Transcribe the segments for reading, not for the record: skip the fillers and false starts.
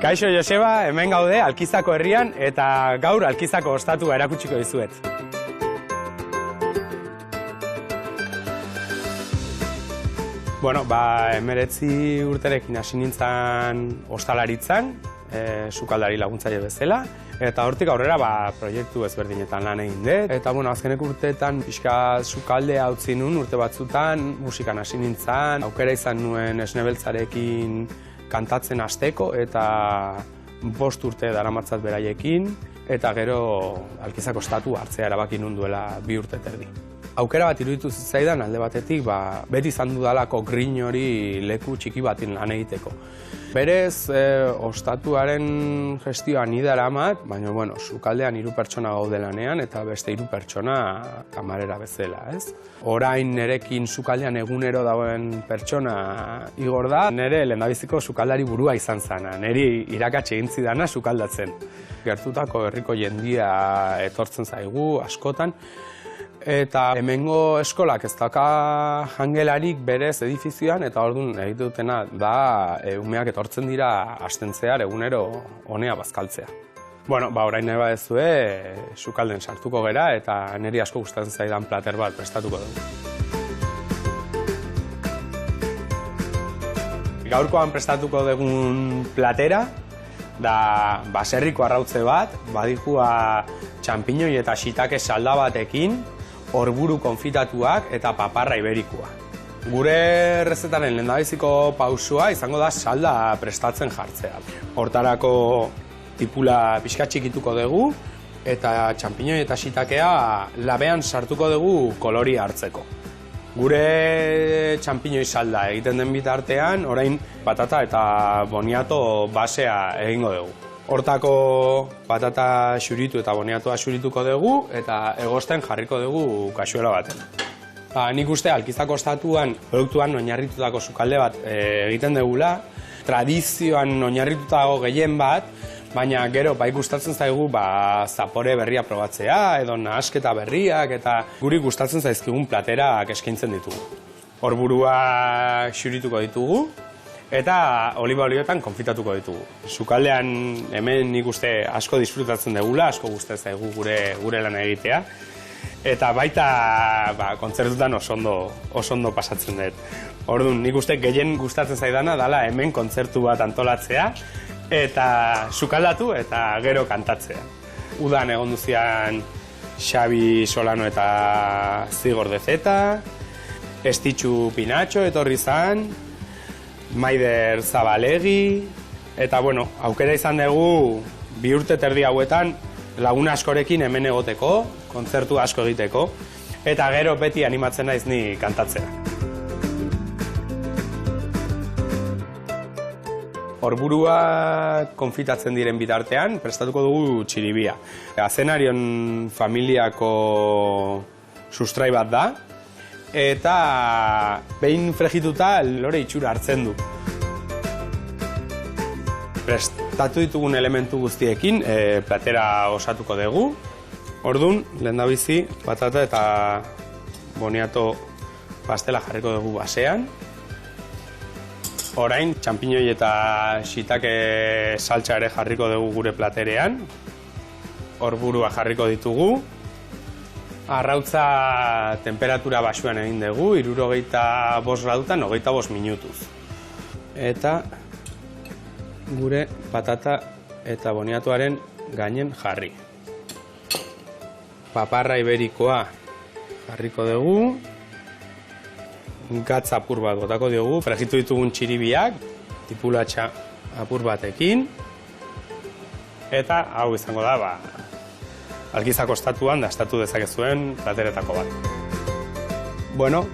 Kaixo Joseba, hemen gaude Alkizako herrian eta gaur Alkizako ostatua erakutsiko dizuet. Bueno, 19 urterekin hasi nintzen ostalaritzan, sukaldari laguntzaile bezala, eta hortik aurrera proiektu ezberdinetan lan egin dut. Eta azkenek urteetan pixka sukaldea utzi nun urte batzutan, musikan hasi nintzen, aukera izan nuen Esne Beltzarekin kantatzen hasteko eta 5 urte daramatzat beraiekin, eta gero Alkizako ostatua hartzea erabaki nun duela 2 urte eta erdi. Aukera bat iruditu zitzaidan alde batetik, beti izan dudalako grin hori leku txiki batin lan egiteko. Berez, ostatuaren gestioa ni daramat, baina, sukaldean 3 pertsona gaude lanean eta beste 3 pertsona kamarera bezala, ez? Orain nerekin sukaldean egunero dagoen pertsona Igor da, nere lehendabiziko sukaldari burua izan zana, neri irakatsi egin zidana sukaldatzen. Gertutako herriko jendia etortzen zaigu askotan, eta hemengo eskolak ez dauka jangelarik berez edifizioan, eta orduan egite dutena da umeak etortzen dira hasten zehar egunero honea bazkaltzea. Orain nahi badezue sukalden sartuko gera eta niri asko gustatzen zaidan plater bat prestatuko dugu. Gaurkoan prestatuko dugun platera da baserriko arrautze bat, badikua txanpiñoi eta shiitake salda batekin, orburu konfitatuak eta paparra iberikoa. Gure errezetaren lehendabiziko pausua izango da salda prestatzen jartzea. Hortarako tipula pixka txikituko dugu eta txanpiñoi eta shiitakea labean sartuko dugu kolori hartzeko. Gure txanpiñoi salda egiten den bitartean, orain patata eta boniato basea egingo dugu. Hortako patata xuritu eta boniatoa xurituko dugu eta egosten jarriko dugu kasuela baten. Nik uste Alkizako ostatuan produktuan oinarritutako sukalde bat egiten dugula, tradizioan oinarritutako gehien bat, baina gero gustatzen zaigu zapore berria probatzea edo nahasketa berriak eta guri gustatzen zaizkigun platerak eskaintzen ditugu. Orburuak xurituko ditugu, eta oliba olioetan konfitatuko ditugu. Sukaldean hemen nik uste asko disfrutatzen dugula, asko gustatzen zaigu gure lana egitea. Eta baita kontzertutan oso ondo pasatzen dut. Orduan, nik uste gehien gustatzen zaidana dela hemen kontzertu bat antolatzea eta sukaldatu eta gero kantatzea. Udan egon duzian Xabi Solano eta Zigor de Zeta, Estitxu Pinatxo etorri zan, Maider Zabalegi, eta aukera izan dugu 2 urte eta erdi hauetan lagun askorekin hemen egoteko, kontzertu asko egiteko, eta gero beti animatzen naiz ni kantatzea. Orburuak konfitatzen diren bitartean, prestatuko dugu txiribia. Azenarion familiako sustrai bat da, eta behin fregituta lore itxura hartzen du. Prestatu ditugun elementu guztiekin platera osatuko dugu. Orduan, lehendabizi patata eta boniato pastela jarriko dugu basean. Orain, txanpiñoi eta shiitake saltsa ere jarriko dugu gure platerean. Orburua jarriko ditugu. Arrautza temperatura basuan egin dugu, 65 gradutan 25 minutuz. Eta gure patata eta boniatoaren gainen jarri. Paparra iberikoa jarriko dugu. Gatz apur bat botako diogu, fregitu ditugun txiribiak, tipulatxa apur batekin. Eta hau izango da, Alkizako ostatuan dastatu dezakezuen plateretako bat.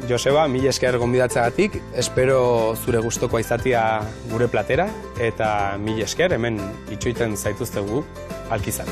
Joseba, mila esker gonbidatzeagatik, espero zure gustokoa izatea gure platera, eta mila esker hemen itxoiten zaituztegu Alkizan.